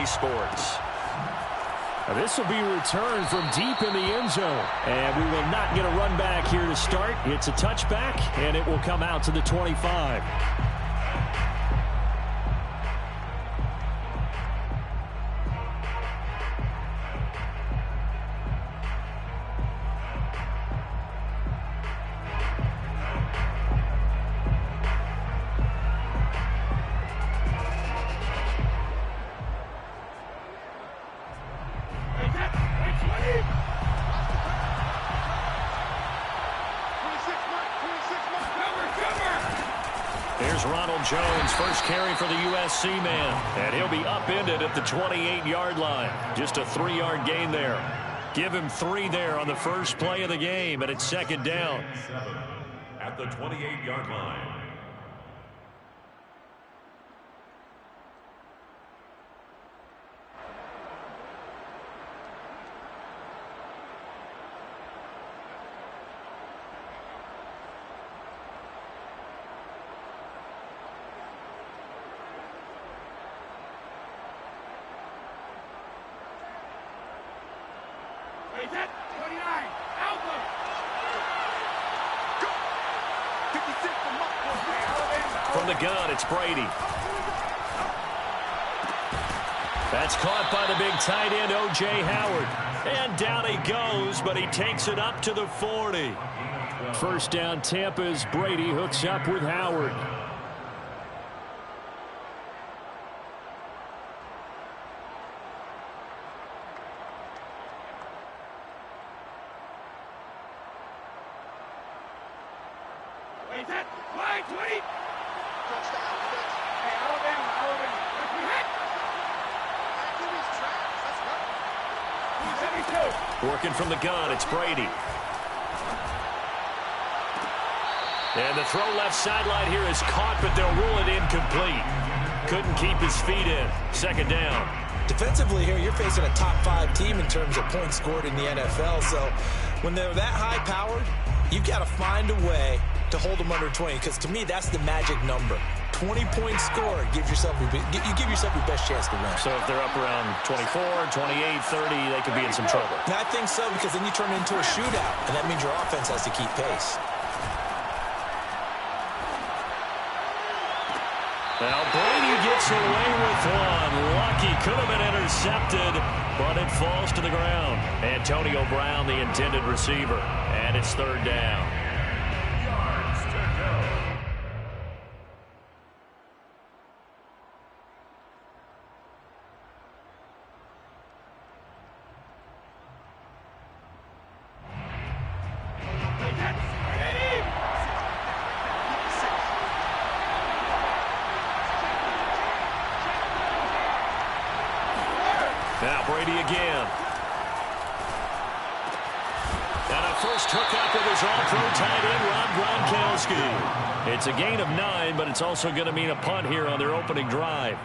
Sports. This will be returned from deep in the end zone. And we will not get a run back here to start. It's a touchback, and it will come out to the 25. Here's Ronald Jones, first carry for the USC man. And he'll be upended at the 28-yard line. Just a 3-yard gain there. Give him 3 there on the first play of the game, and it's second down. At the 28-yard line. From the gun, it's Brady. That's caught by the big tight end, O.J. Howard. And down he goes, but he takes it up to the 40. First down, Tampa's Brady hooks up with Howard. Working from the gun, it's Brady. And the throw left sideline here is caught, but they'll rule it incomplete. Couldn't keep his feet in. Second down. Defensively here, you're facing a top 5 team in terms of points scored in the NFL. So when they're that high-powered, you've got to find a way to hold them under 20, because to me, that's the magic number. 20 points scored, you give yourself your best chance to win. So if they're up around 24, 28, 30, they could be in some trouble. And I think so, because then you turn it into a shootout, and that means your offense has to keep pace. Now Brady gets away with one. Lucky, could have been intercepted, but it falls to the ground. Antonio Brown, the intended receiver, and it's third down. Yards to go. Now Brady again. And a first hookup with his all-pro tight end, Rob Gronkowski. It's a gain of 9, but it's also going to mean a punt here on their opening drive.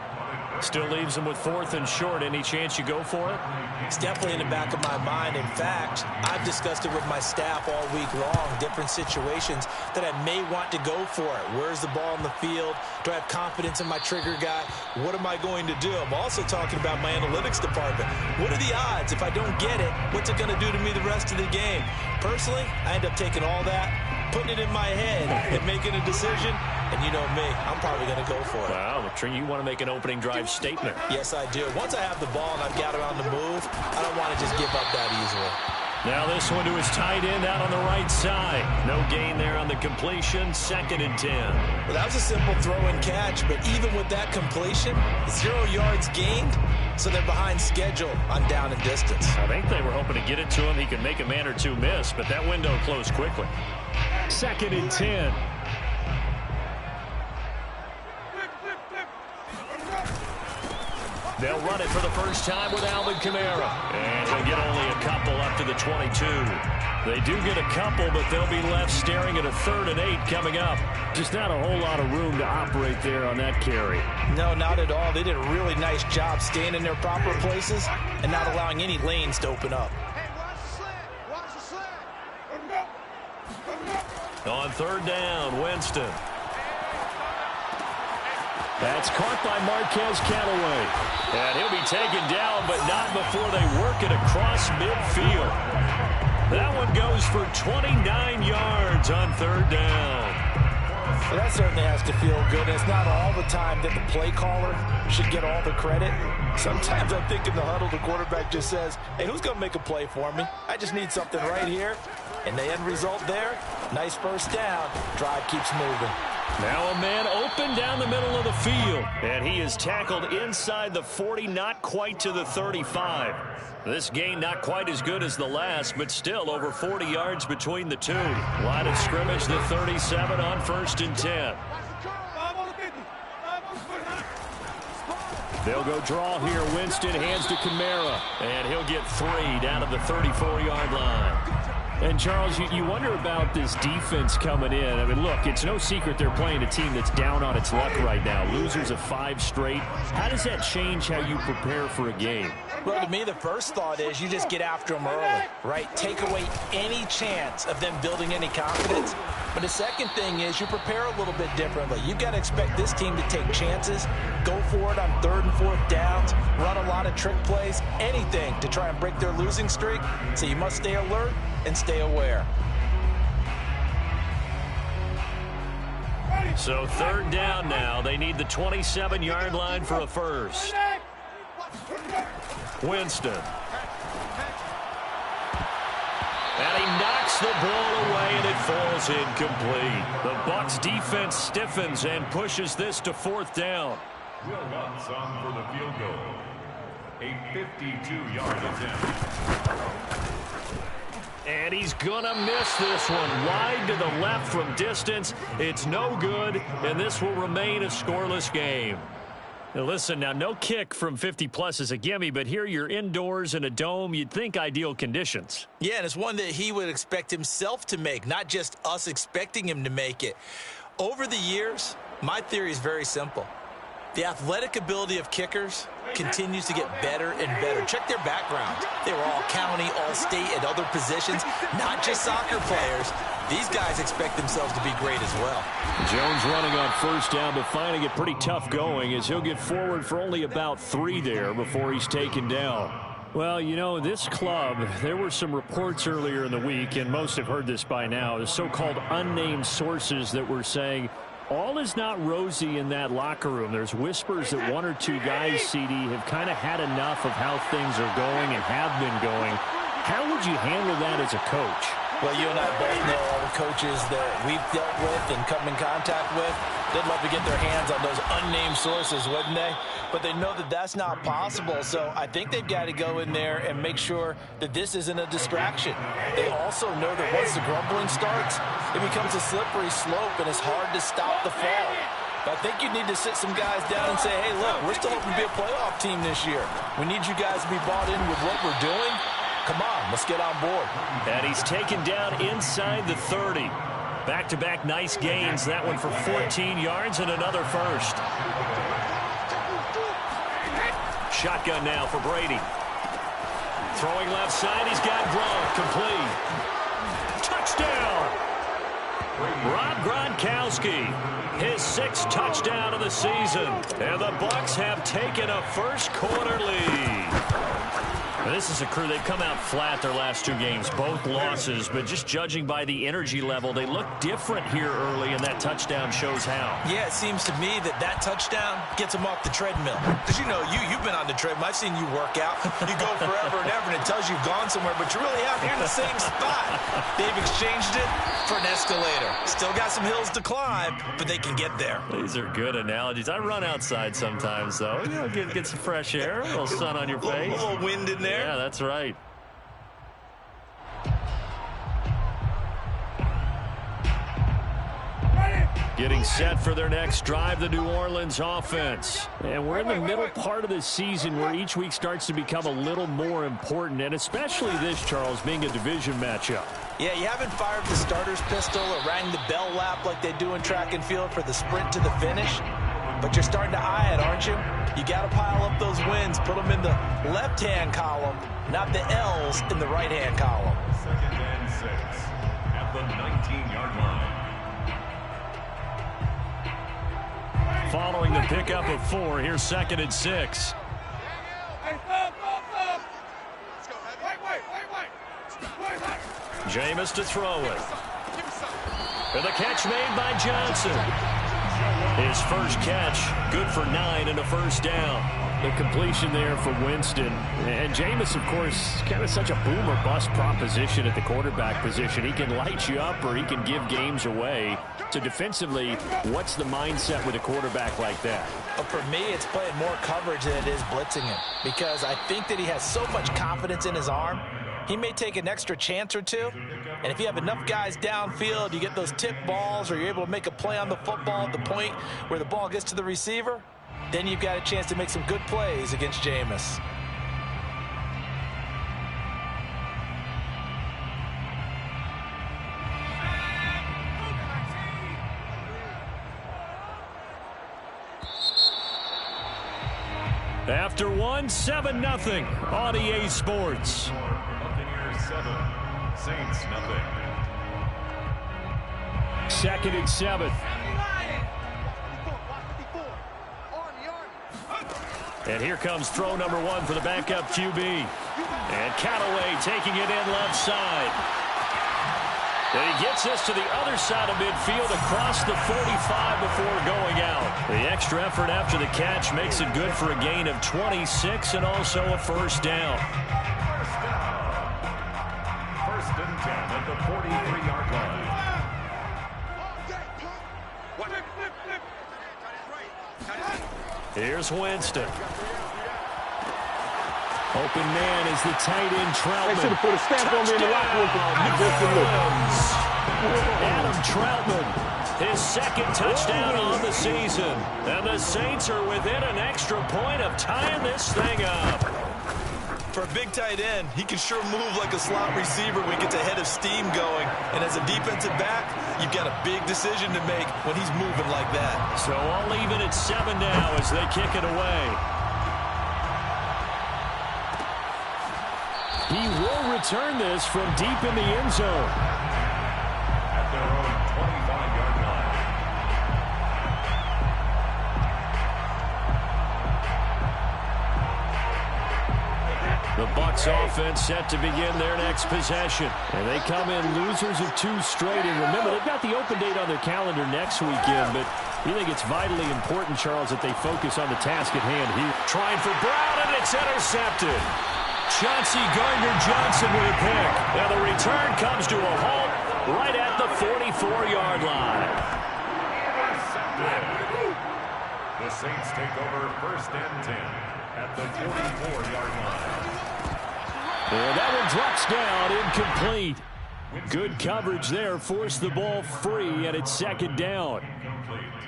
Still leaves them with 4th and short. Any chance you go for it? It's definitely in the back of my mind. In fact, I've discussed it with my staff all week long, different situations that I may want to go for it. Where's the ball in the field? Do I have confidence in my trigger guy? What am I going to do? I'm also talking about my analytics department. What are the odds? If I don't get it, what's it going to do to me the rest of the game? Personally, I end up taking all that, putting it in my head, and making a decision. And you know me, I'm probably going to go for it. Wow, you want to make an opening drive statement. Yes, I do. Once I have the ball and I've got it on the move, I don't want to just give up that easily. Now this one to his tight end out on the right side. No gain there on the completion. 2nd and 10. Well, that was a simple throw and catch, but even with that completion, 0 yards gained, so they're behind schedule on down and distance. I think they were hoping to get it to him. He could make a man or two miss, but that window closed quickly. 2nd and 10. They'll run it for the first time with Alvin Kamara. And they get only a couple up to the 22. They do get a couple, but they'll be left staring at a 3rd and 8 coming up. Just not a whole lot of room to operate there on that carry. No, not at all. They did a really nice job staying in their proper places and not allowing any lanes to open up. On 3rd down, Winston. That's caught by Marquez Callaway. And he'll be taken down, but not before they work it across midfield. That one goes for 29 yards on third down. Well, that certainly has to feel good. It's not all the time that the play caller should get all the credit. Sometimes I think in the huddle, the quarterback just says, hey, who's going to make a play for me? I just need something right here. And the end result there, nice first down. Drive keeps moving. Now a man open down the middle of the field. And he is tackled inside the 40, not quite to the 35. This gain not quite as good as the last, but still over 40 yards between the two. Line of scrimmage, the 37 on 1st and 10. They'll go draw here. Winston hands to Kamara. And he'll get 3 down to the 34-yard line. And, Charles, you wonder about this defense coming in. I mean, look, it's no secret they're playing a team that's down on its luck right now. Losers of 5 straight. How does that change how you prepare for a game? Well, to me, the first thought is you just get after them early, right? Take away any chance of them building any confidence. But the second thing is you prepare a little bit differently. You've got to expect this team to take chances, go for it on 3rd and 4th downs, run a lot of trick plays, anything to try and break their losing streak. So you must stay alert and stay aware. So 3rd down now. They need the 27-yard line for a first. Winston. And he knocks the ball away, and it falls incomplete. The Bucs defense stiffens and pushes this to 4th down. Will Lutz on for the field goal. A 52-yard attempt. And he's going to miss this one. Wide to the left from distance. It's no good, and this will remain a scoreless game. Now listen, now no kick from 50-plus is a gimme, but here you're indoors in a dome. You'd think ideal conditions. Yeah, and it's one that he would expect himself to make, not just us expecting him to make it. Over the years, my theory is very simple. The athletic ability of kickers continues to get better and better. Check their backgrounds. They were all county, all state, at other positions, not just soccer players. These guys expect themselves to be great as well. Jones running on 1st down, but finding it pretty tough going as he'll get forward for only about 3 there before he's taken down. Well, you know, this club, there were some reports earlier in the week, and most have heard this by now, the so-called unnamed sources that were saying all is not rosy in that locker room. There's whispers that 1 or 2 guys, CD, have kind of had enough of how things are going and have been going. How would you handle that as a coach? Well, you and I both know all the coaches that we've dealt with and come in contact with. They'd love to get their hands on those unnamed sources, wouldn't they? But they know that that's not possible, so I think they've got to go in there and make sure that this isn't a distraction. They also know that once the grumbling starts, it becomes a slippery slope, and it's hard to stop the fall. But I think you need to sit some guys down and say, hey, look, we're still hoping to be a playoff team this year. We need you guys to be bought in with what we're doing. Come on, let's get on board. And he's taken down inside the 30. Back-to-back nice gains. That one for 14 yards and another first. Shotgun now for Brady. Throwing left side. He's got Gronk. Complete. Touchdown. Rob Gronkowski. His 6th touchdown of the season. And the Bucs have taken a first-quarter lead. This is a crew, they've come out flat their last 2 games, both losses, but just judging by the energy level, they look different here early, and that touchdown shows how. Yeah, it seems to me that touchdown gets them off the treadmill. Because, you know, you've been on the treadmill. I've seen you work out. You go forever and ever, and it tells you you've gone somewhere, but you're really out here in the same spot. They've exchanged it for an escalator. Still got some hills to climb, but they can get there. These are good analogies. I run outside sometimes, though. You know, get some fresh air, a little sun on your face. A little wind in there. Yeah, that's right. Getting set for their next drive, the New Orleans offense. And we're in the middle part of the season where each week starts to become a little more important, and especially this, Charles, being a division matchup. Yeah, you haven't fired the starter's pistol or rang the bell lap like they do in track and field for the sprint to the finish. But you're starting to eye it, aren't you? You got to pile up those wins, put them in the left-hand column, not the L's in the right-hand column. 2nd and 6 at the 19-yard line. following the pickup of 4. Here's 2nd and 6. Jameis to throw it. And the catch made by Johnson. His first catch, good for 9 and a first down. The completion there for Winston. And Jameis, of course, kind of such a boom or bust proposition at the quarterback position. He can light you up or he can give games away. So defensively, what's the mindset with a quarterback like that? For me, it's playing more coverage than it is blitzing him, because I think that he has so much confidence in his arm. He may take an extra chance or two, and if you have enough guys downfield, you get those tip balls, or you're able to make a play on the football at the point where the ball gets to the receiver, then you've got a chance to make some good plays against Jameis. After 1, 7-0 on EA Sports. Buccaneers 7, Saints nothing. 2nd and 7. And here comes throw number 1 for the backup QB. And Callaway taking it in left side. And he gets us to the other side of midfield across the 45 before going out. The extra effort after the catch makes it good for a gain of 26 and also a first down. First and 10 at the 43-yard line. Here's Winston. Open man is the tight end Troutman. They should have put a stamp on me in the locker room. Adam Troutman, his 2nd touchdown on the season. And the Saints are within an extra point of tying this thing up. For a big tight end, he can sure move like a slot receiver when he gets a head of steam going. And as a defensive back, you've got a big decision to make when he's moving like that. So all even at 7 now as they kick it away. He will return this from deep in the end zone. At their own 25-yard line. The Bucs offense set to begin their next possession. And they come in losers of 2 straight. And remember, they've got the open date on their calendar next weekend. But we think it's vitally important, Charles, that they focus on the task at hand here. Trying for Brown, and it's intercepted. Chauncey Gardner-Johnson with a pick. Now the return comes to a halt right at the 44-yard line. The Saints take over first and 10 at the 44-yard line. And that one drops down, incomplete. Good coverage there, forced the ball free, and it's 2nd down.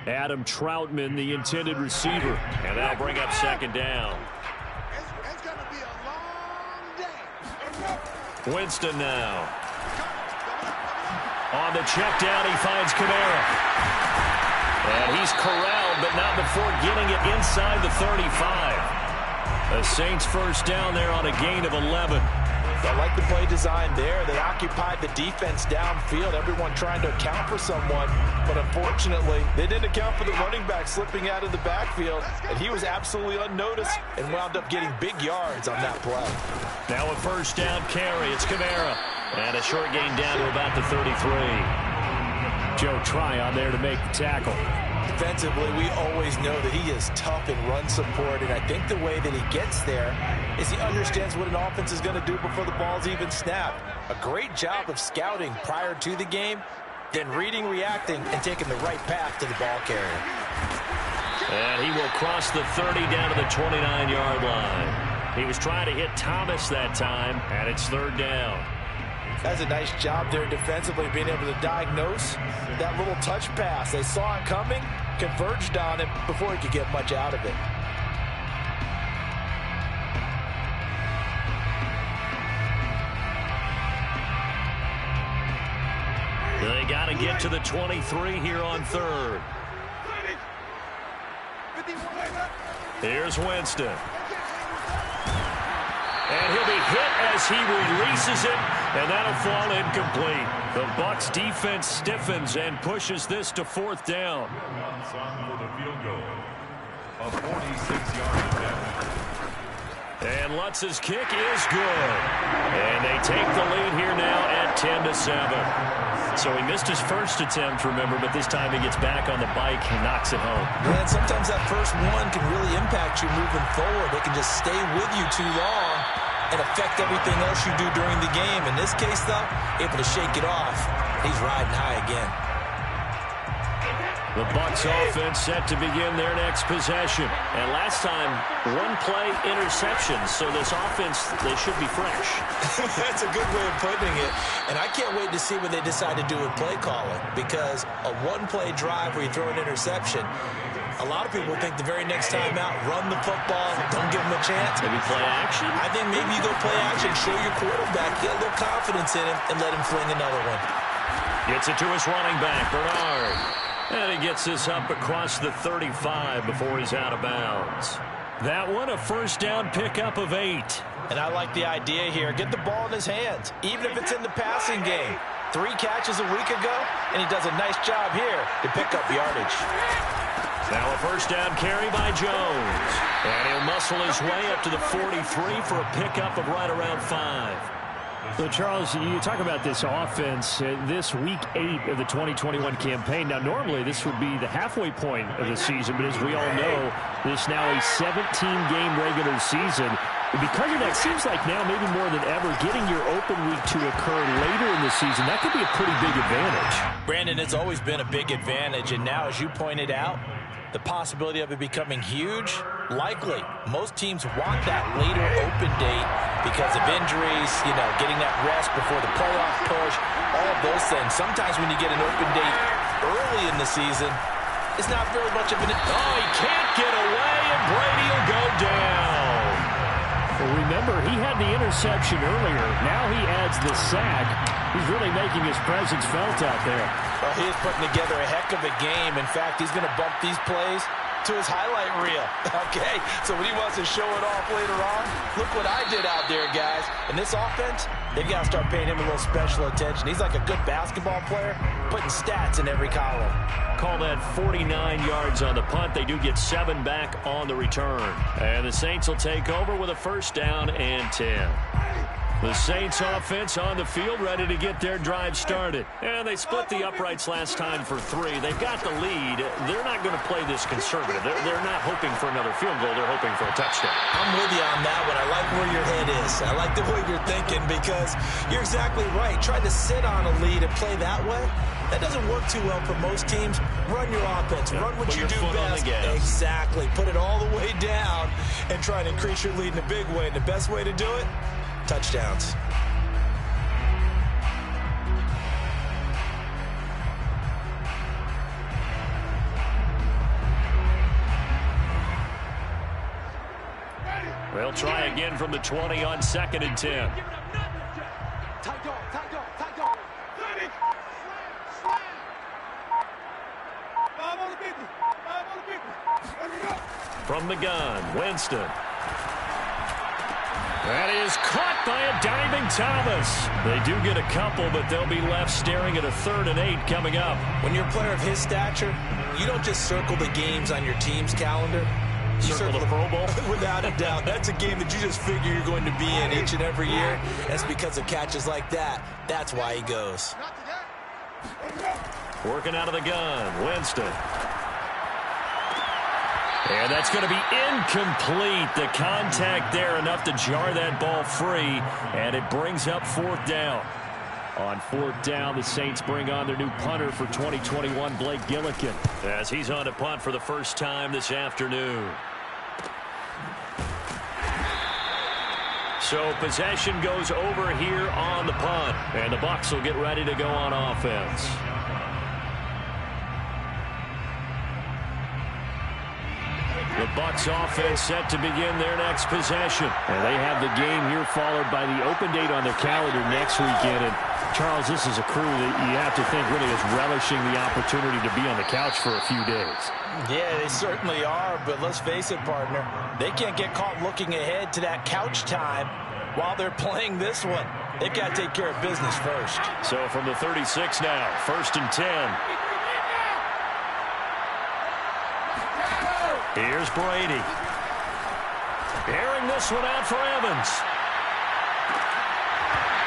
Adam Troutman, the intended receiver. And that'll bring up 2nd down. Winston now. On the check down, he finds Kamara. And he's corralled, but not before getting it inside the 35. The Saints first down there on a gain of 11. I like the play design there. They occupied the defense downfield, everyone trying to account for someone. But unfortunately, they didn't account for the running back slipping out of the backfield. And he was absolutely unnoticed and wound up getting big yards on that play. Now a first down carry. It's Kamara. And a short gain down to about the 33. Joe Tryon there to make the tackle. Defensively, we always know that he is tough in run support, and I think the way that he gets there is he understands what an offense is going to do before the ball's even snapped. A great job of scouting prior to the game, then reading, reacting, and taking the right path to the ball carrier. And he will cross the 30 down to the 29-yard line. He was trying to hit Thomas that time, and it's 3rd down. That's a nice job there defensively, being able to diagnose that little touch pass. They saw it coming, converged on it before he could get much out of it. They got to get to the 23 here on 3rd. Here's Winston. And he'll be hit as he releases it, and that'll fall incomplete. The Bucs defense stiffens and pushes this to 4th down. For the field goal. A 46-yard attempt. And Lutz's kick is good. And they take the lead here now at 10-7. So he missed his first attempt, remember, but this time he gets back on the bike and knocks it home. Man, sometimes that first one can really impact you moving forward. They can just stay with you too long and affect everything else you do during the game. In this case, though, able to shake it off. He's riding high again. The Bucs offense set to begin their next possession. And last time, one-play interception. So this offense, they should be fresh. That's a good way of putting it. And I can't wait to see what they decide to do with play calling. Because a one-play drive where you throw an interception, a lot of people think the very next time out, run the football, don't give them a chance. Maybe play action? I think maybe you go play action, show your quarterback, get a little confidence in him, and let him fling another one. Gets it to his running back, Bernard. And he gets this up across the 35 before he's out of bounds. That one, a first down pickup of 8. And I like the idea here. Get the ball in his hands, even if it's in the passing game. 3 catches a week ago, and he does a nice job here to pick up yardage. Now a first down carry by Jones. And he'll muscle his way up to the 43 for a pickup of right around 5. So, Charles, you talk about this offense, this week 8 of the 2021 campaign. Now, normally this would be the halfway point of the season, but as we all know, this now a 17-game regular season. And because of that, seems like now maybe more than ever, getting your open week to occur later in the season, that could be a pretty big advantage. Brandon, it's always been a big advantage, and now, as you pointed out, the possibility of it becoming huge, likely. Most teams want that later open date because of injuries, getting that rest before the playoff push, all of those things. Sometimes when you get an open date early in the season, it's not very much of an... Oh, he can't get away, and Brady will go down. Well, remember, he had the interception earlier. Now he adds the sack. He's really making his presence felt out there. Well, he is putting together a heck of a game. In fact, he's going to bump these plays to his highlight reel. Okay, so when he wants to show it off later on, look what I did out there, guys. And this offense, they've got to start paying him a little special attention. He's like a good basketball player, putting stats in every column. Call that 49 yards on the punt. They do get 7 back on the return. And the Saints will take over with a first down and 10. The Saints offense on the field, ready to get their drive started. And they split the uprights last time for 3. They've got the lead. They're not going to play this conservative. They're not hoping for another field goal. They're hoping for a touchdown. I'm with you on that one. I like where your head is. I like the way you're thinking because you're exactly right. Trying to sit on a lead and play that way, that doesn't work too well for most teams. Run your offense. Run what you do best. Exactly. Put it all the way down and try to increase your lead in a big way. And the best way to do it, touchdowns. They'll try again from the 20 on 2nd and 10. From the gun, Winston. That is caught by a diving Thomas. They do get a couple, but they'll be left staring at a 3rd and 8 coming up. When you're a player of his stature, you don't just circle the games on your team's calendar. You circle the Pro Bowl? Without a doubt. That's a game that you just figure you're going to be in each and every year. That's because of catches like that. That's why he goes. Working out of the gun, Winston. And that's going to be incomplete. The contact there enough to jar that ball free, and it brings up 4th down. On 4th down, the Saints bring on their new punter for 2021, Blake Gillikin, as he's on to punt for the first time this afternoon. So possession goes over here on the punt, and the Bucs will get ready to go on offense. The Bucs offense set to begin their next possession. And they have the game here followed by the open date on their calendar next weekend. And Charles, this is a crew that you have to think really is relishing the opportunity to be on the couch for a few days. Yeah, they certainly are, but let's face it, partner. They can't get caught looking ahead to that couch time while they're playing this one. They've got to take care of business first. So from the 36 now, 1st and 10. Here's Brady. Airing this one out for Evans.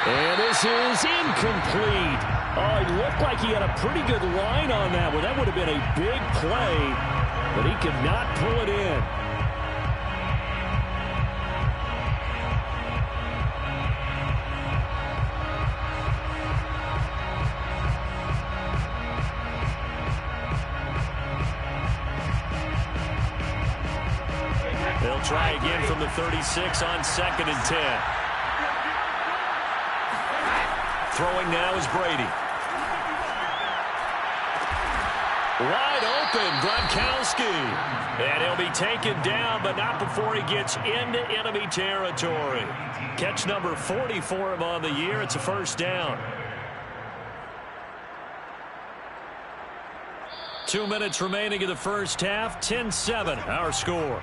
And this is incomplete. Oh, it looked like he had a pretty good line on that one. That would have been a big play, but he could not pull it in. They'll try again from the 36 on 2nd and 10. Throwing now is Brady. Wide open, Gronkowski. And he'll be taken down, but not before he gets into enemy territory. Catch number 40 for him on the year. It's a 1st down. 2 minutes remaining in the 1st half. 10-7, our score.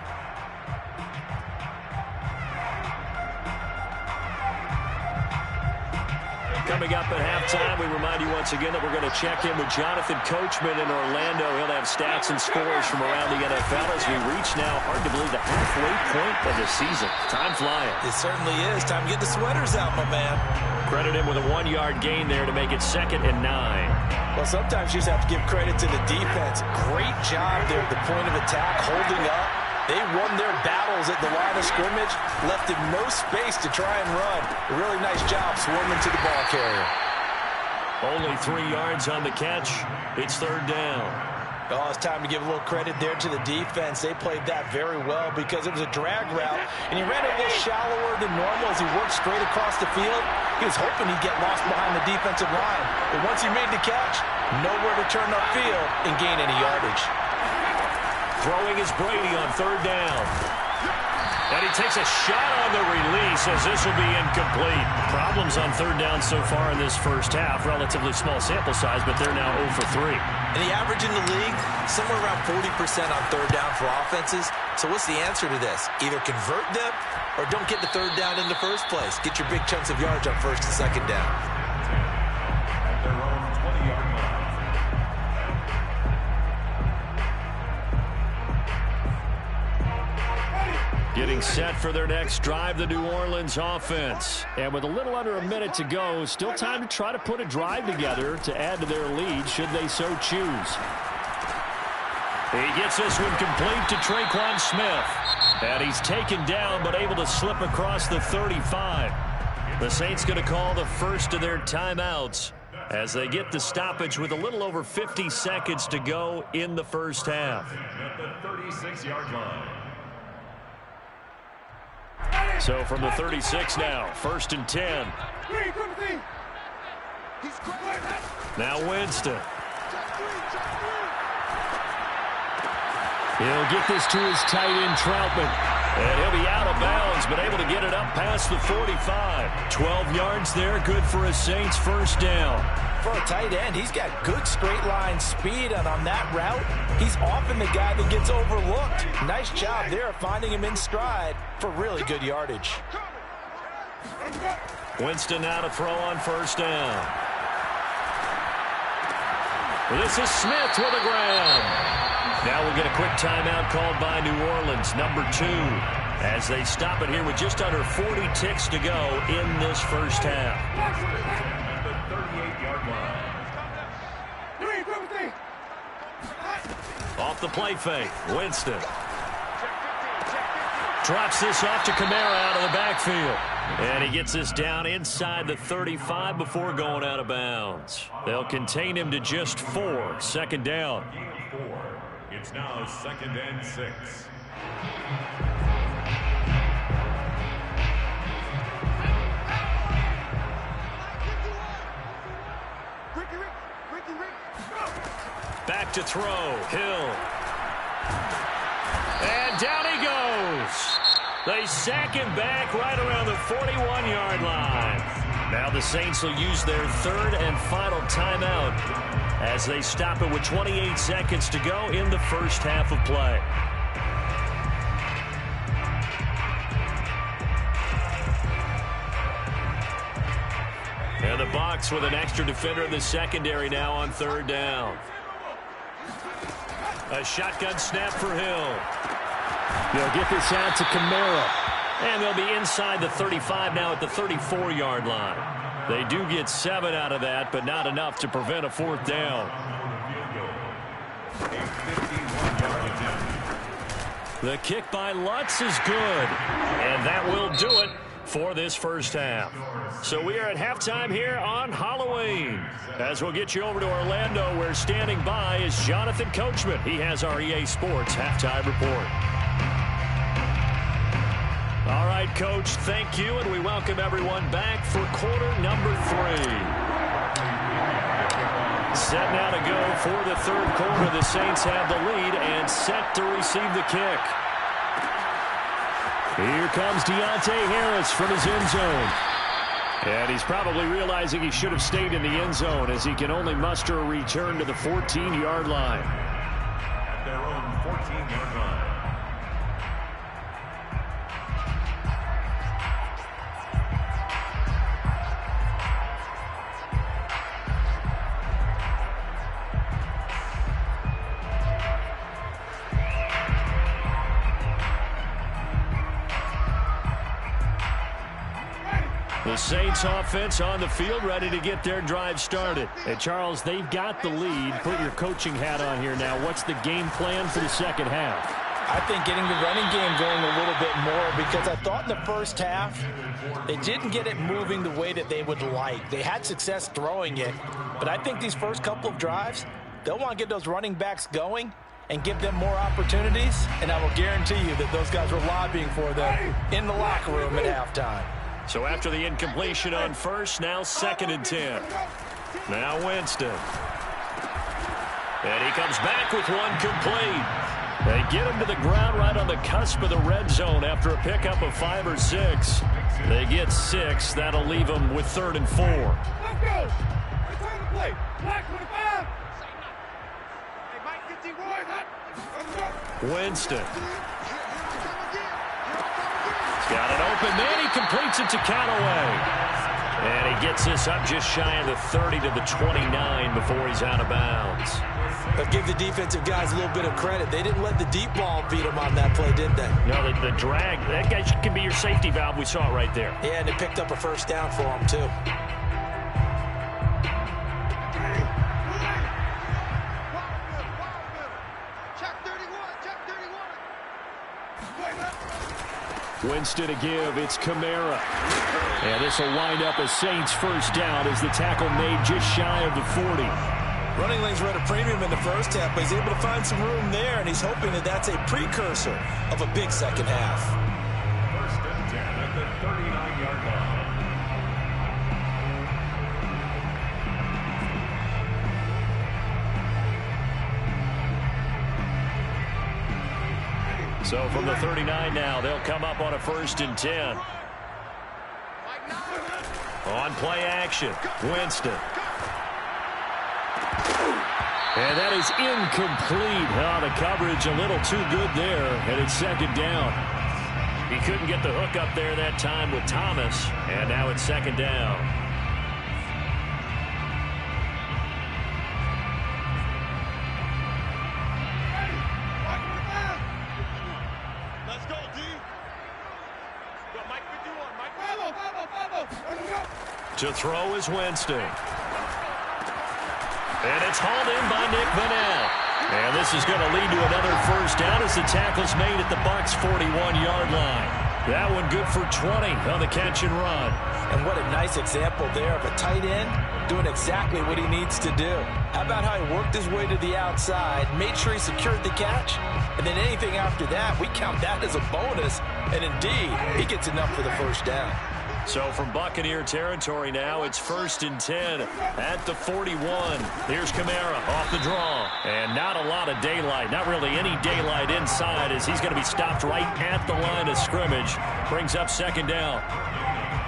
Coming up at halftime, we remind you once again that we're going to check in with Jonathan Coachman in Orlando. He'll have stats and scores from around the NFL as we reach now, hard to believe, the halfway point of the season. Time flying. It certainly is. Time to get the sweaters out, my man. Credit him with a 1-yard gain there to make it 2nd and 9. Well, sometimes you just have to give credit to the defense. Great job there at the point of attack, holding up. They won their battles at the line of scrimmage, left him no space to try and run. A really nice job swarming to the ball carrier. Only 3 yards on the catch. It's 3rd down. Oh, it's time to give a little credit there to the defense. They played that very well because it was a drag route, and he ran a little shallower than normal as he worked straight across the field. He was hoping he'd get lost behind the defensive line, but once he made the catch, nowhere to turn upfield and gain any yardage. Throwing is Brady on 3rd down. And he takes a shot on the release as this will be incomplete. Problems on 3rd down so far in this 1st half. Relatively small sample size, but they're now 0 for 3. And the average in the league, somewhere around 40% on 3rd down for offenses. So what's the answer to this? Either convert them or don't get the 3rd down in the first place. Get your big chunks of yards on 1st and 2nd down. Their own 20-yard line. Getting set for their next drive, the New Orleans offense. And with a little under a minute to go, still time to try to put a drive together to add to their lead should they so choose. He gets this one complete to Traquan Smith. And he's taken down but able to slip across the 35. The Saints going to call the first of their timeouts as they get the stoppage with a little over 50 seconds to go in the 1st half. At the 36-yard line. So from the 36 now, 1st and 10. Now Winston. He'll get this to his tight end, Troutman. And he'll be out of bounds, but able to get it up past the 45. 12 yards there, good for a Saints 1st down. For a tight end, he's got good straight line speed, and on that route, he's often the guy that gets overlooked. Nice job there of finding him in stride for really good yardage. Winston now to throw on 1st down. This is Smith with the ground. Now we'll get a quick timeout called by New Orleans, number 2, as they stop it here with just under 40 ticks to go in this 1st half. At the 38-yard line. Off the play fake, Winston. Drops this off to Kamara out of the backfield. And he gets this down inside the 35 before going out of bounds. They'll contain him to just 4, 2nd down. Gain of 4. It's now 2nd and 6. Back to throw, Hill. And down he goes. They sack him back right around the 41-yard line. Now the Saints will use their 3rd and final timeout as they stop it with 28 seconds to go in the 1st half of play. Bucs with an extra defender in the secondary now on third down. A shotgun snap for Hill. They'll get this out to Kamara. And they'll be inside the 35 now at the 34-yard line. They do get 7 out of that, but not enough to prevent a fourth down. The kick by Lutz is good. And that will do it for this first half. So we are at halftime here on Halloween. As we'll get you over to Orlando, where standing by is Jonathan Coachman. He has our EA Sports halftime report. All right, Coach, thank you, and we welcome everyone back for quarter number 3. Set now to go for the third quarter. The Saints have the lead and set to receive the kick. Here comes Deontay Harris from his end zone. And he's probably realizing he should have stayed in the end zone, as he can only muster a return to the 14-yard line. At their own 14-yard line. The Saints offense on the field, ready to get their drive started. Hey, Charles, they've got the lead. Put your coaching hat on here now. What's the game plan for the second half? I think getting the running game going a little bit more, because I thought in the first half they didn't get it moving the way that they would like. They had success throwing it, but I think these first couple of drives, they'll want to get those running backs going and give them more opportunities, and I will guarantee you that those guys were lobbying for them in the locker room at halftime. So after the incompletion on first, now 2nd and 10. Now Winston. And he comes back with one complete. They get him to the ground right on the cusp of the red zone after a pickup of 5 or 6. They get 6. That'll leave them with 3rd and 4. Let's go. Return the play. Black 25. Hey, Mike 51. Winston. Got it open, then he completes it to Callaway. And he gets this up just shy of the 30 to the 29 before he's out of bounds. But give the defensive guys a little bit of credit. They didn't let the deep ball beat them on that play, did they? No, the drag, that guy can be your safety valve. We saw it right there. Yeah, and they picked up a first down for him, too. Winston to give. It's Kamara. And this will wind up a Saints first down as the tackle made just shy of the 40. Running lanes were at a premium in the first half, but he's able to find some room there, and he's hoping that that's a precursor of a big second half. 1st and 10 at the 39-yard line. So from the 39 now, they'll come up on a 1st and 10. On play action, Winston. And that is incomplete. Oh, the coverage a little too good there, and it's 2nd down. He couldn't get the hook up there that time with Thomas, and now it's 2nd down. To throw is Winston. And it's hauled in by Nick Vanell. And this is going to lead to another first down as the tackle's made at the Bucs' 41-yard line. That one good for 20 on the catch and run. And what a nice example there of a tight end doing exactly what he needs to do. How about how he worked his way to the outside, made sure he secured the catch, and then anything after that, we count that as a bonus. And indeed, he gets enough for the first down. So from Buccaneer territory now, it's 1st and 10 at the 41. Here's Kamara off the draw. And not a lot of daylight, not really any daylight inside, as he's going to be stopped right at the line of scrimmage. Brings up 2nd down.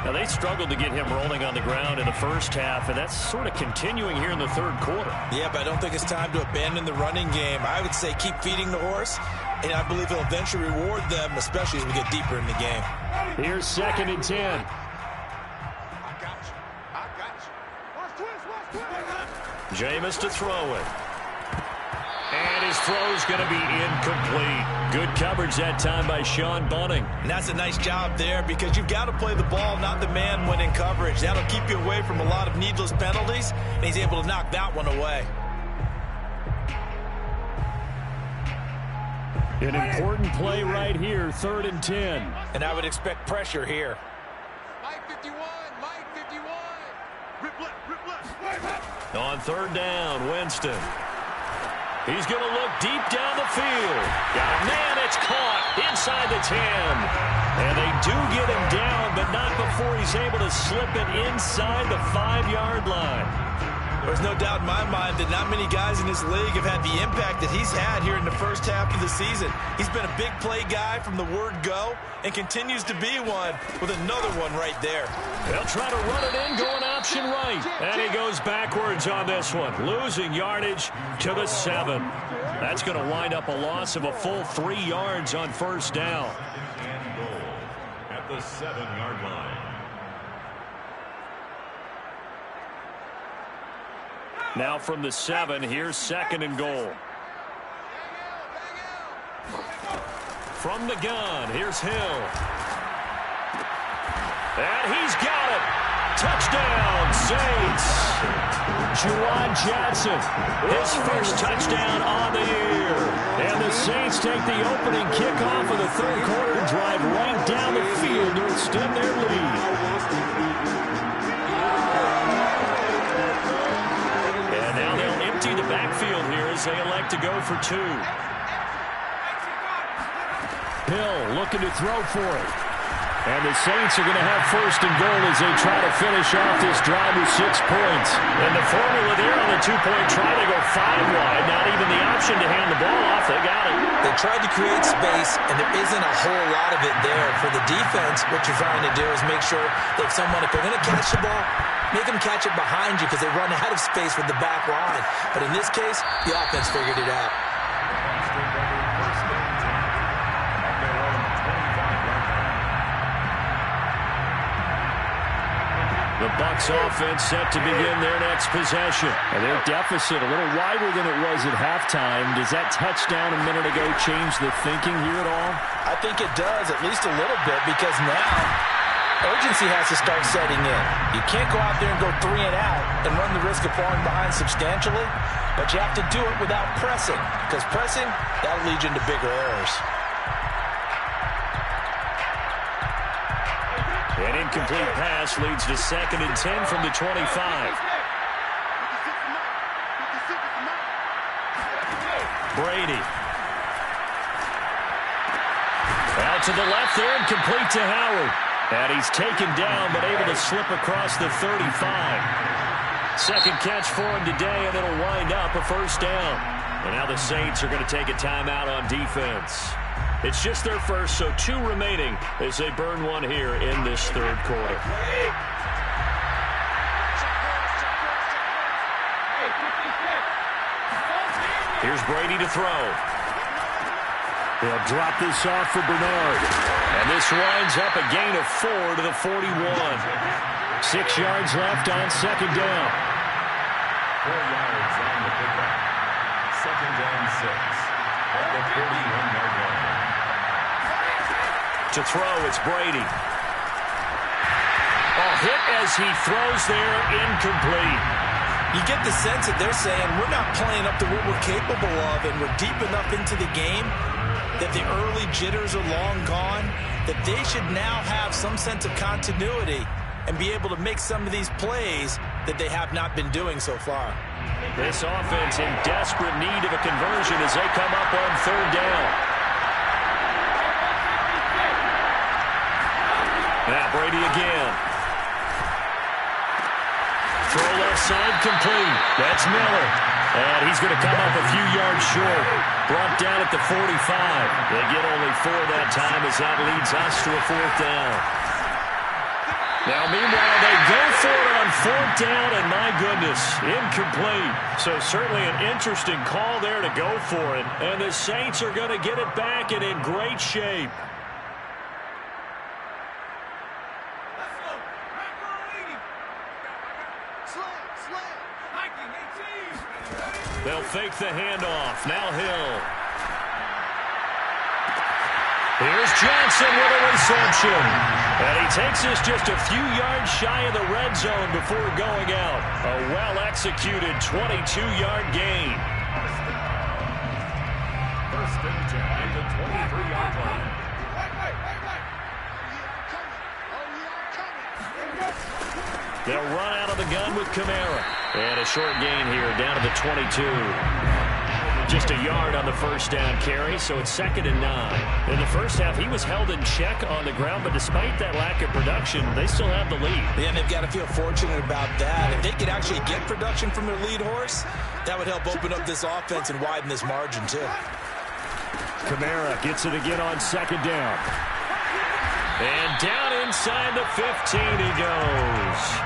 Now, they struggled to get him rolling on the ground in the first half, and that's sort of continuing here in the 3rd quarter. Yeah, but I don't think it's time to abandon the running game. I would say keep feeding the horse, and I believe he'll eventually reward them, especially as we get deeper in the game. Here's 2nd and 10. Jameis to throw it. And his throw's going to be incomplete. Good coverage that time by Sean Bunting. And that's a nice job there because you've got to play the ball, not the man when in coverage. That'll keep you away from a lot of needless penalties, and he's able to knock that one away. An important play right here, 3rd and 10. And I would expect pressure here. Mike 51, Mike 51. Rip left. On 3rd down, Winston. He's going to look deep down the field. Got a man, it's caught inside the 10. And they do get him down, but not before he's able to slip it inside the 5-yard line. There's no doubt in my mind that not many guys in this league have had the impact that he's had here in the first half of the season. He's been a big play guy from the word go and continues to be one with another one right there. They'll try to run it in, going option right. And he goes backwards on this one, losing yardage to the 7. That's going to wind up a loss of a full 3 yards on 1st down. And goal at the 7-yard line. Now from the 7, here's 2nd and goal. From the gun, here's Hill. And he's got it. Touchdown, Saints. Juwan Johnson, His first touchdown on the year. and the Saints take the opening kickoff of the 3rd quarter and drive right down the field to extend their lead. The backfield here as they elect to go for 2. Hill looking to throw for it. And the Saints are going to have 1st and goal as they try to finish off this drive with 6 points. And the formula there on the 2-point try, they go 5 wide. Not even the option to hand the ball off. They got it. They tried to create space, and there isn't a whole lot of it there. For the defense, what you're trying to do is make sure that if they're going to catch the ball, make them catch it behind you because they run out of space with the back line. But in this case, the offense figured it out. The Bucs offense set to begin their next possession. And their deficit a little wider than it was at halftime. Does that touchdown a minute ago change the thinking here at all? I think it does, at least a little bit, because now urgency has to start setting in. You can't go out there and go 3 and out and run the risk of falling behind substantially, but you have to do it without pressing, because pressing, that'll lead you into bigger errors. An incomplete pass leads to 2nd and 10 from the 25. Brady. Out to the left there and complete to Howard. And he's taken down but able to slip across the 35. 2nd catch for him today, and it'll wind up a 1st down. And now the Saints are going to take a timeout on defense. It's just their first, so 2 remaining as they burn one here in this 3rd quarter. Here's Brady to throw. They'll drop this off for Bernard. And this winds up a gain of 4 to the 41. 6 yards left on 2nd down. 4 yards on the pickup. 2nd down 6 at the 41-yard line. To throw, it's Brady. A hit as he throws there, incomplete. You get the sense that they're saying we're not playing up to what we're capable of, and we're deep enough into the game that the early jitters are long gone, that they should now have some sense of continuity and be able to make some of these plays that they have not been doing so far. This offense in desperate need of a conversion as they come up on 3rd down. Now Brady again. Throw left side complete. That's Miller. And he's going to come up a few yards short. Brought down at the 45. They get only 4 that time as that leads us to a 4th down. Now, meanwhile, they go for it on 4th down, and my goodness, incomplete. So certainly an interesting call there to go for it. And the Saints are going to get it back and in great shape. They'll fake the handoff. Now Hill. Here's Johnson with a reception. And he takes us just a few yards shy of the red zone before going out. A well-executed 22-yard gain. First and 10 at the 23-yard line. They'll run out of the gun with Kamara. And a short gain here down to the 22. Just a yard on the first down carry, so it's 2nd and 9. In the first half, he was held in check on the ground, but despite that lack of production, they still have the lead. Yeah, and they've got to feel fortunate about that. If they could actually get production from their lead horse, that would help open up this offense and widen this margin, too. Kamara gets it again on 2nd down. And down inside the 15 he goes.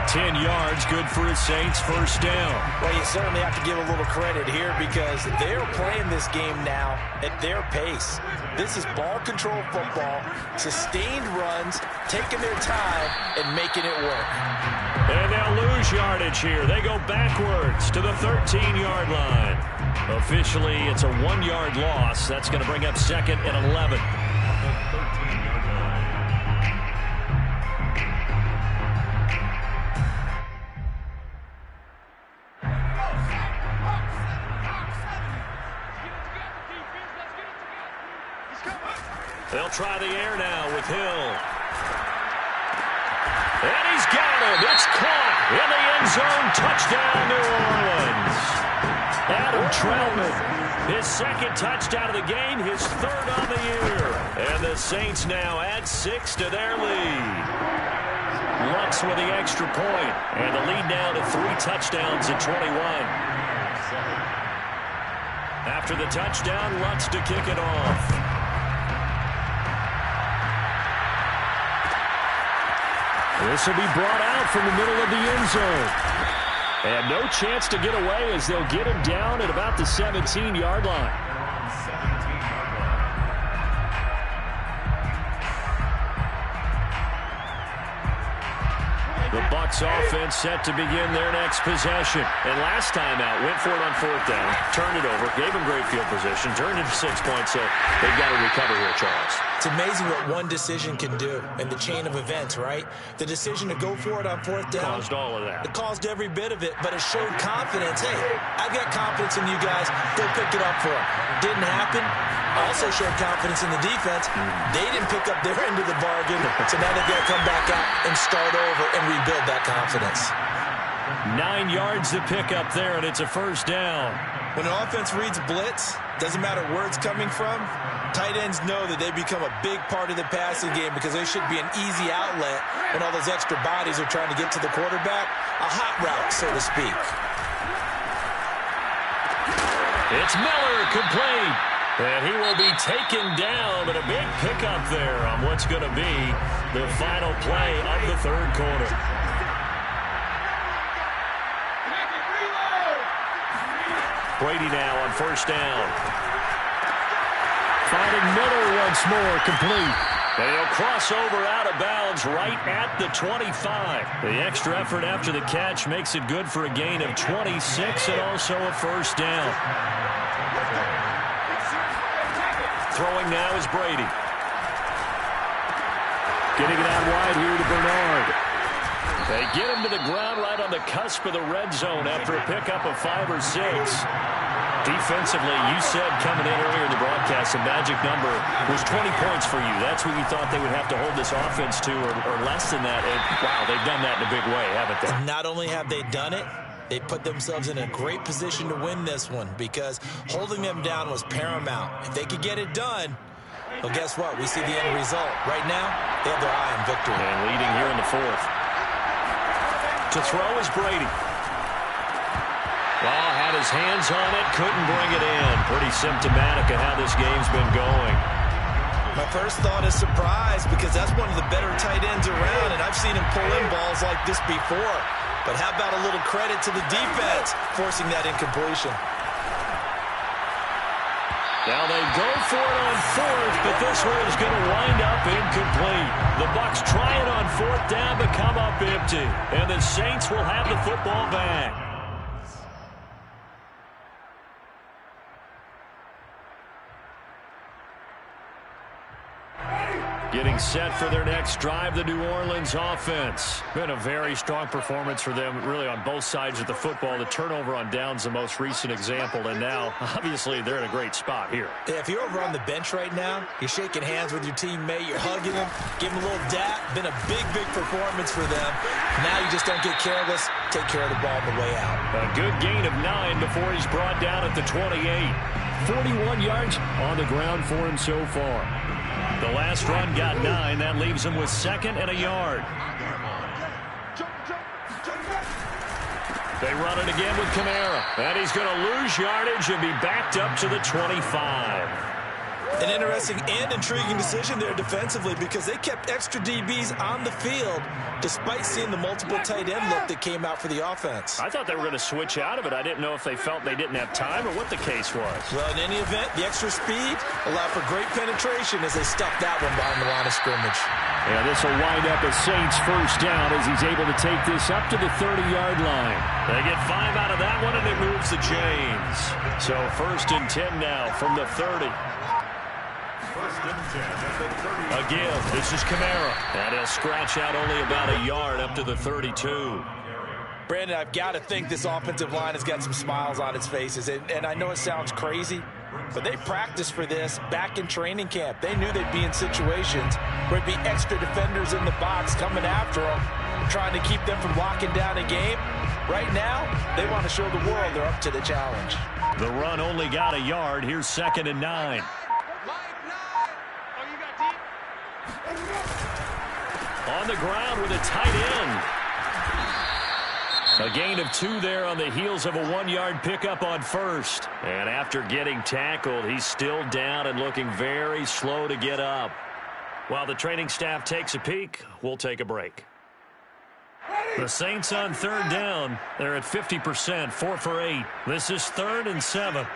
10 yards, good for his Saints, first down. Well, you certainly have to give a little credit here because they're playing this game now at their pace. This is ball control football, sustained runs, taking their time, and making it work. And they'll lose yardage here. They go backwards to the 13-yard line. Officially, it's a 1-yard loss. That's going to bring up 2nd and 11. They'll try the air now with Hill. And he's got him. It's caught in the end zone. Touchdown, New Orleans. Adam Troutman, his 2nd touchdown of the game, his 3rd on the year. And the Saints now add 6 to their lead. Lutz with the extra point. And the lead now to 3 touchdowns at 21. After the touchdown, Lutz to kick it off. This will be brought out from the middle of the end zone. And no chance to get away as they'll get him down at about the 17-yard line. The Bucs offense set to begin their next possession. And last time out, went for it on 4th down, turned it over, gave them great field position, turned it to 6 points, so they've got to recover here, Charles. It's amazing what one decision can do in the chain of events, right? The decision to go for it on 4th down. Caused all of that. It caused every bit of it, but it showed confidence. Hey, I've got confidence in you guys. Go pick it up for them. Didn't happen. Also showed confidence in the defense. They didn't pick up their end of the bargain, so now they've got to come back out and start over and rebuild that confidence. 9 yards to pick up there, and it's a first down. When an offense reads blitz, doesn't matter where it's coming from, tight ends know that they become a big part of the passing game because they should be an easy outlet when all those extra bodies are trying to get to the quarterback. A hot route, so to speak. It's Miller, complete. And he will be taken down, but a big pickup there on what's going to be the final play of the 3rd quarter. Brady now on first down. Finding Miller once more, complete. And he'll cross over out of bounds right at the 25. The extra effort after the catch makes it good for a gain of 26 and also a first down. Throwing now is Brady. Getting it out wide here to Bernard. They get him to the ground right on the cusp of the red zone after a pickup of 5 or 6. Defensively, you said coming in earlier in the broadcast, the magic number was 20 points for you. That's what you thought they would have to hold this offense to, or less than that. And, wow, they've done that in a big way, haven't they? Not only have they done it, they put themselves in a great position to win this one because holding them down was paramount. If they could get it done, well, guess what? We see the end result. Right now, they have their eye on victory. And leading here in the 4th. To throw is Brady. Well, had his hands on it, couldn't bring it in. Pretty symptomatic of how this game's been going. My first thought is surprise because that's one of the better tight ends around, and I've seen him pull in balls like this before. But how about a little credit to the defense forcing that incompletion? Now they go for it on 4th, but this one is going to wind up incomplete. The Bucs try it on 4th Fourth down to come up empty. And the Saints will have the football back. Getting set for their next drive, the New Orleans offense. Been a very strong performance for them, really, on both sides of the football. The turnover on downs, the most recent example, and now, obviously, they're in a great spot here. Yeah, if you're over on the bench right now, you're shaking hands with your teammate, you're hugging him, giving him a little dap. Been a big, big performance for them. Now you just don't get careless. Take care of the ball on the way out. A good gain of 9 before he's brought down at the 28. 41 yards on the ground for him so far. The last run got 9. That leaves him with 2nd and a yard. They run it again with Kamara. And he's going to lose yardage and be backed up to the 25. An interesting and intriguing decision there defensively because they kept extra DBs on the field despite seeing the multiple tight end look that came out for the offense. I thought they were going to switch out of it. I didn't know if they felt they didn't have time or what the case was. Well, in any event, the extra speed allowed for great penetration as they stuffed that one behind the line of scrimmage. Yeah, this will wind up a Saints first down as he's able to take this up to the 30-yard line. They get 5 out of that one, and it moves the chains. So 1st and 10 now from the 30. Again, this is Kamara. And he'll scratch out only about a yard up to the 32. Brandon, I've got to think this offensive line has got some smiles on its faces. And I know it sounds crazy, but they practiced for this back in training camp. They knew they'd be in situations where it'd be extra defenders in the box coming after them, trying to keep them from locking down a game. Right now, they want to show the world they're up to the challenge. The run only got a yard. Here's 2nd and 9. On the ground with a tight end. A gain of 2 there on the heels of a 1-yard pickup on 1st. And after getting tackled, he's still down and looking very slow to get up. While the training staff takes a peek, we'll take a break. The Saints on 3rd down. They're at 50%, 4 for 8. This is 3rd and 7.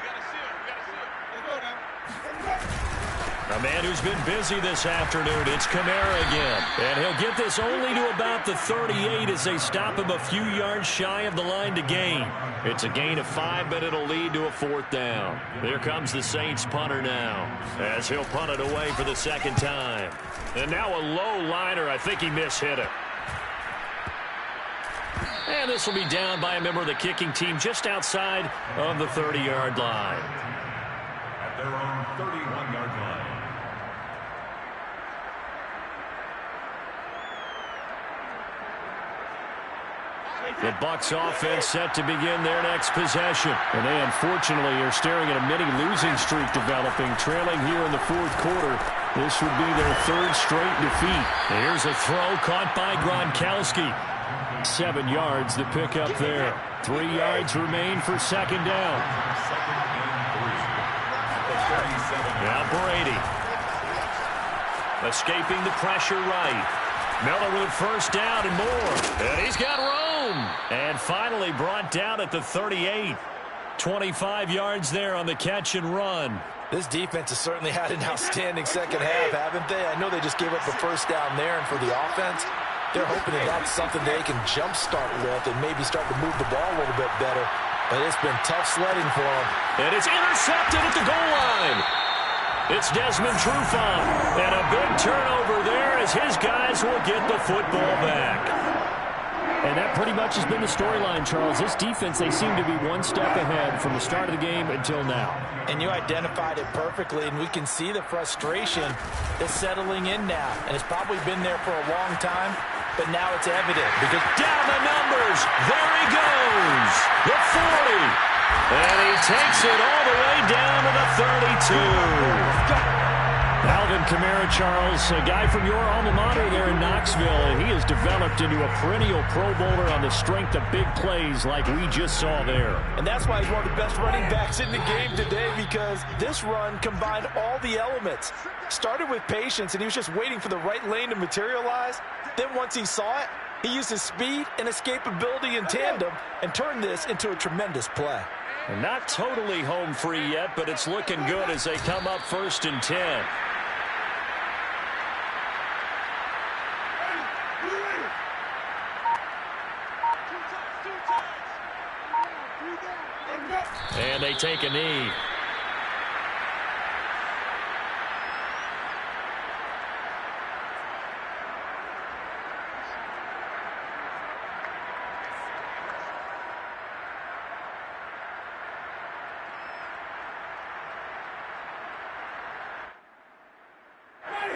A man who's been busy this afternoon, it's Kamara again. And he'll get this only to about the 38 as they stop him a few yards shy of the line to gain. It's a gain of 5, but it'll lead to a 4th down. Here comes the Saints punter now, as he'll punt it away for the 2nd time. And now a low liner. I think he mishit it. And this will be down by a member of the kicking team just outside of the 30-yard line. At their own 31-yard line. The Bucs offense set to begin their next possession. And they unfortunately are staring at a mini losing streak developing, trailing here in the 4th quarter. This would be their 3rd straight defeat. Here's a throw caught by Gronkowski. 7 yards the pick up there. 3 yards remain for 2nd down. Now Brady. Escaping the pressure right. Miller with 1st down and more. And he's got room. And finally brought down at the 38. 25 yards there on the catch and run. This defense has certainly had an outstanding second half, haven't they? I know they just gave up a 1st down there, and for the offense, they're hoping that that's something they can jumpstart with and maybe start to move the ball a little bit better. But it's been tough sledding for them. And it's intercepted at the goal line. It's Desmond Trufant. And a big turnover there as his guys will get the football back. And that pretty much has been the storyline, Charles. This defense, they seem to be one step ahead from the start of the game until now. And you identified it perfectly, and we can see the frustration that's settling in now. And it's probably been there for a long time, but now it's evident. Because down the numbers. There he goes. The 40. And he takes it all the way down to the 32. Alvin Kamara, Charles, a guy from your alma mater there in Knoxville, and he has developed into a perennial Pro Bowler on the strength of big plays like we just saw there. And that's why he's one of the best running backs in the game today, because this run combined all the elements. Started with patience, and he was just waiting for the right lane to materialize. Then once he saw it, he used his speed and escapability in tandem and turned this into a tremendous play. And not totally home free yet, but it's looking good as they come up 1st and 10. they take a knee.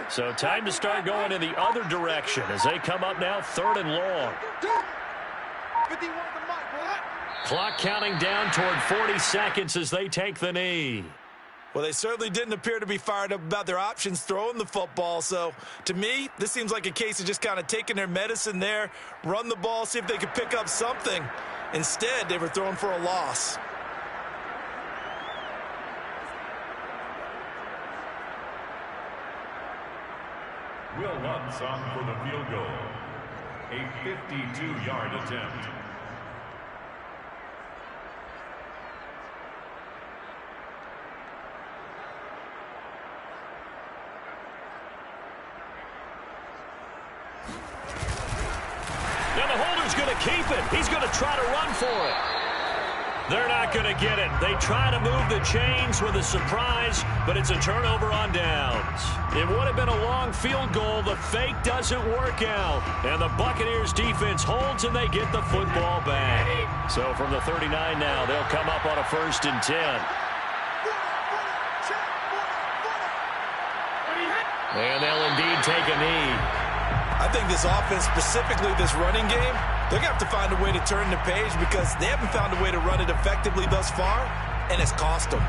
So time to start going in the other direction as they come up now 3rd and long. Clock counting down toward 40 seconds as they take the knee. Well, they certainly didn't appear to be fired up about their options throwing the football. So, to me, this seems like a case of just kind of taking their medicine there, run the ball, see if they could pick up something. Instead, they were throwing for a loss. Will Lutz on for the field goal. A 52-yard attempt. Now the holder's going to keep it. He's going to try to run for it. They're not going to get it. They try to move the chains with a surprise, but it's a turnover on downs. It would have been a long field goal. The fake doesn't work out. And the Buccaneers defense holds, and they get the football back. So from the 39 now, they'll come up on a 1st and 10. And they'll indeed take a knee. I think this offense, specifically this running game, they're going to have to find a way to turn the page because they haven't found a way to run it effectively thus far, and it's cost them.